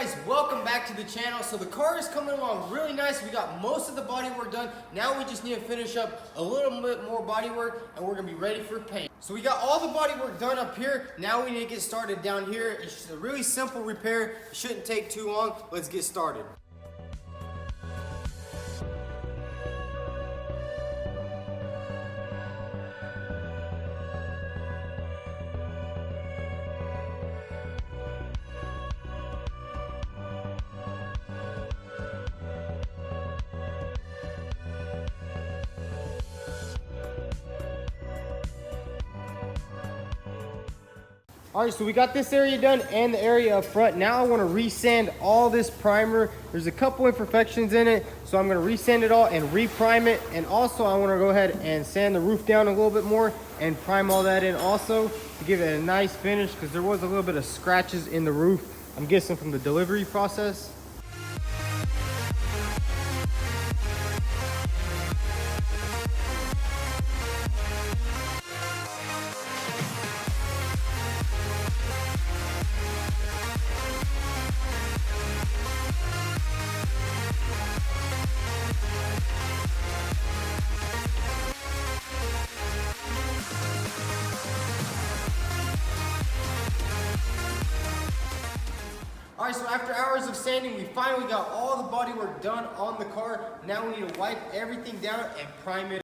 guys, welcome back to the channel. So the car is coming along really nice. We got most of the body work done. Now we just need to finish up a little bit more body work and we're gonna be ready for paint. So we got all the body work done up here. Now we need to get started down here. It's just a really simple repair. It shouldn't take too long. Let's get started. All right, so we got this area done and the area up front. Now I want to resand all this primer. There's a couple imperfections in it, so I'm going to resand it all and reprime it. And also I want to go ahead and sand the roof down a little bit more and prime all that in also to give it a nice finish, because there was a little bit of scratches in the roof. I'm guessing from the delivery process. All right, so after hours of sanding, we finally got all the body work done on the car. Now we need to wipe everything down and prime it.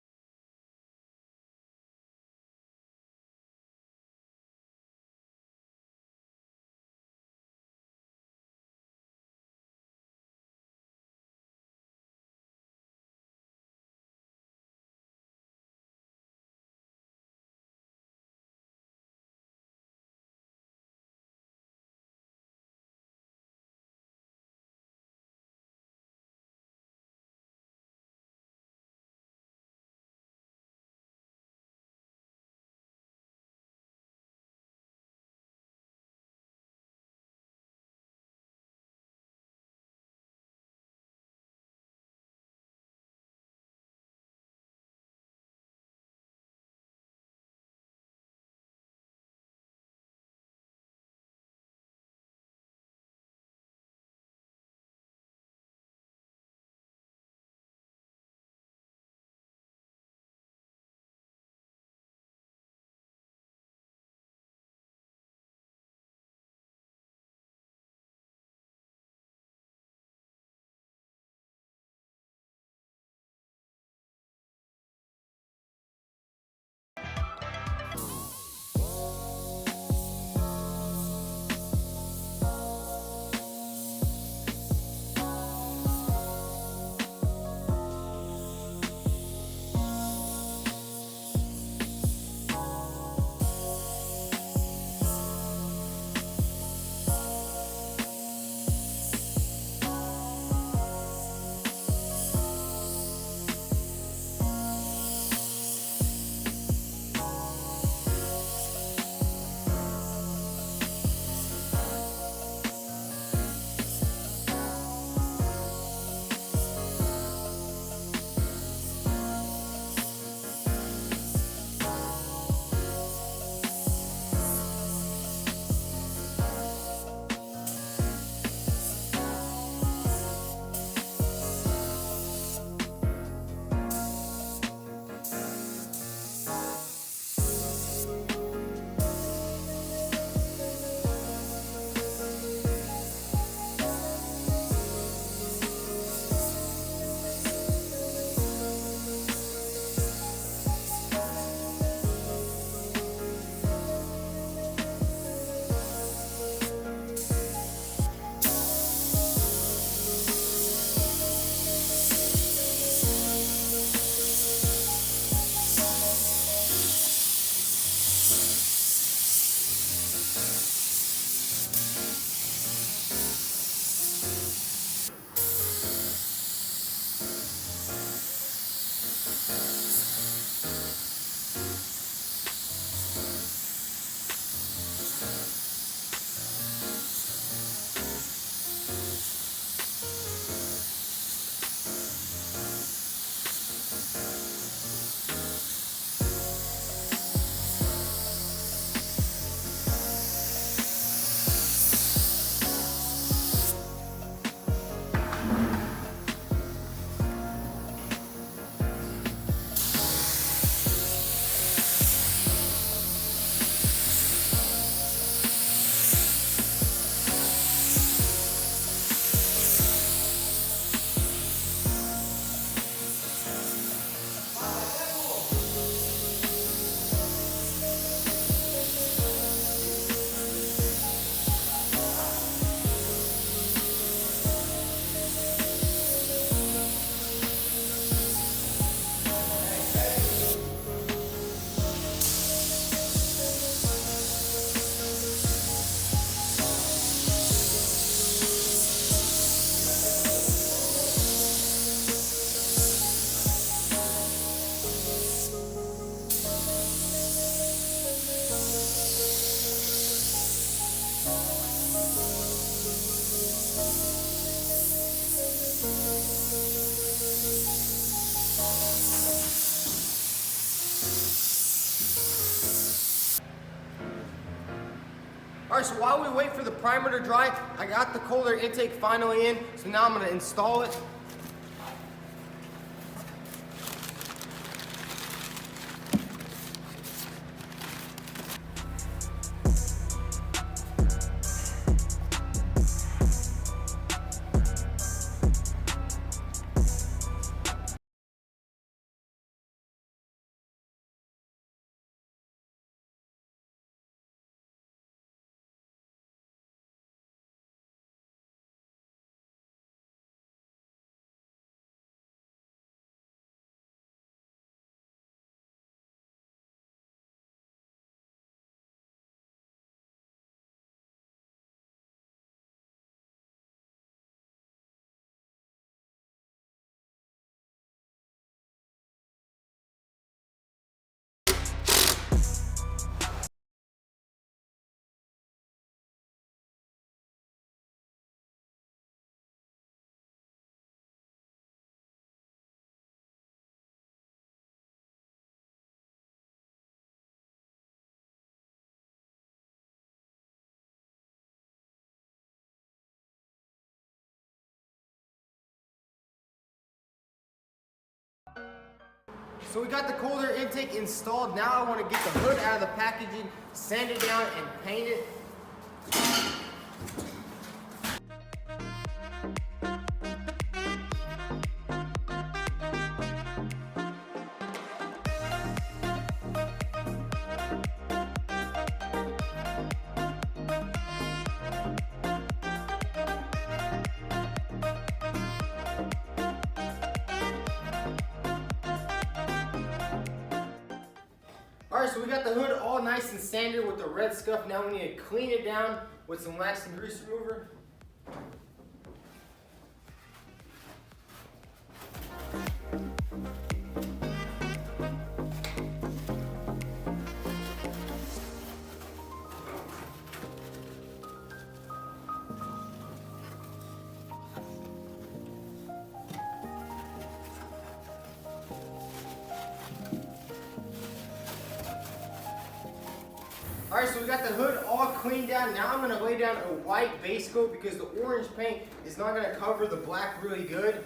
All right, so while we wait for the primer to dry, I got the cold air intake finally in, so now I'm gonna install it. So we got the cold air intake installed. Now I want to get the hood out of the packaging, sand it down, and paint it. Alright, so we got the hood all nice and sanded with the red scuff. Now we need to clean it down with some wax and grease remover. Alright, so we got the hood all cleaned down. Now I'm going to lay down a white base coat because the orange paint is not going to cover the black really good.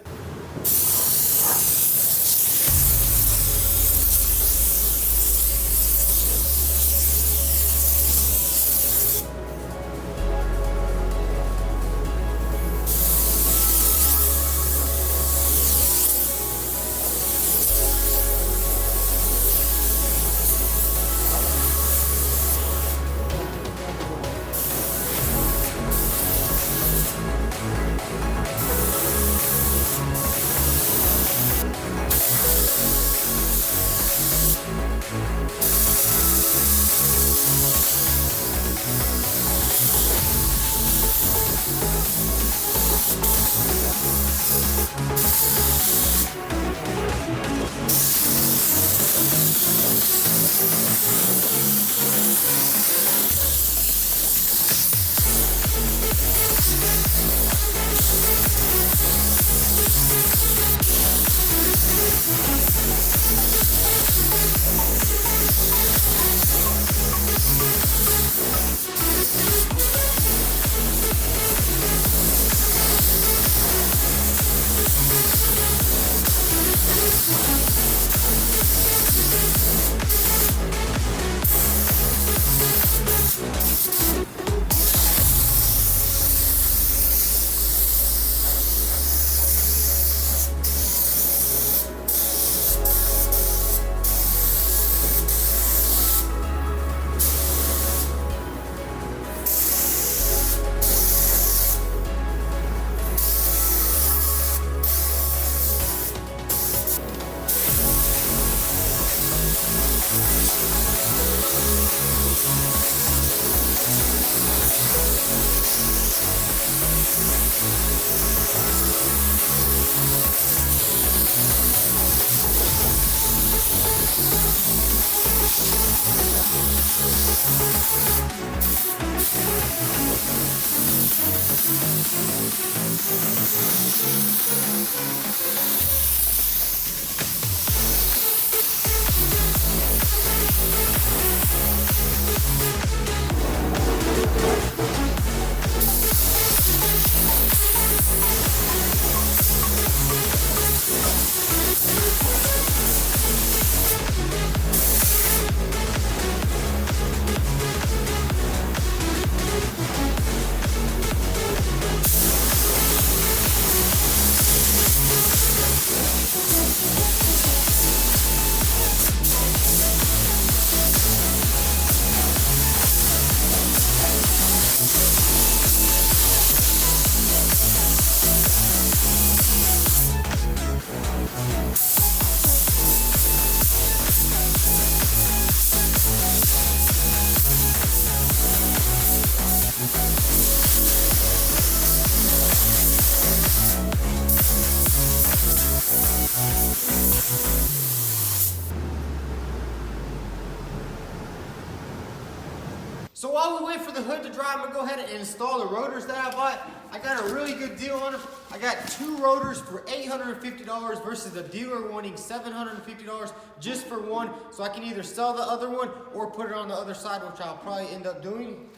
So while we wait for the hood to dry, I'm gonna go ahead and install the rotors that I bought. I got a really good deal on them. I got 2 rotors for $850 versus the dealer wanting $750 just for one. So I can either sell the other one or put it on the other side, which I'll probably end up doing.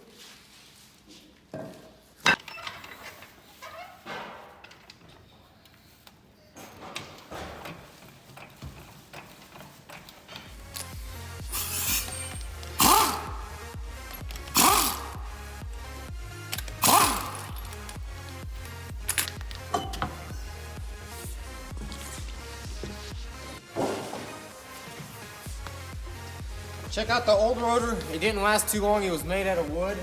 Check out the old rotor. It didn't last too long. It was made out of wood.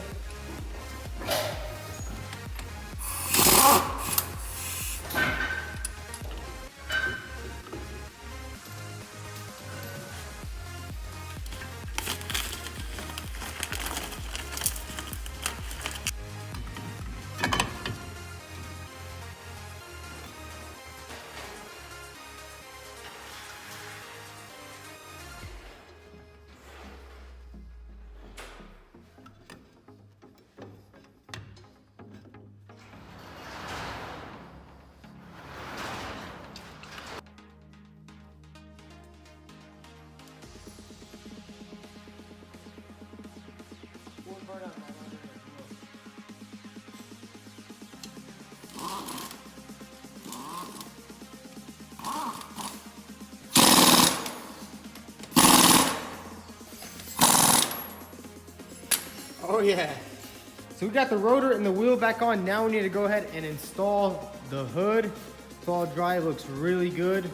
Oh yeah. So we got the rotor and the wheel back on. Now we need to go ahead and install the hood. It's all dry, looks really good.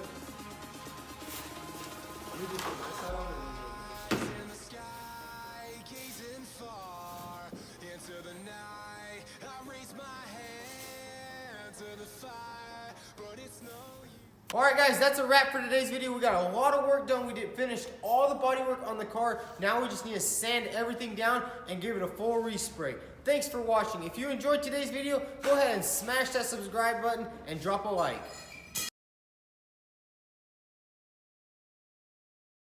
Alright guys, that's a wrap for today's video. We got a lot of work done. We finished all the body work on the car. Now we just need to sand everything down and give it a full respray. Thanks for watching. If you enjoyed today's video, go ahead and smash that subscribe button and drop a like.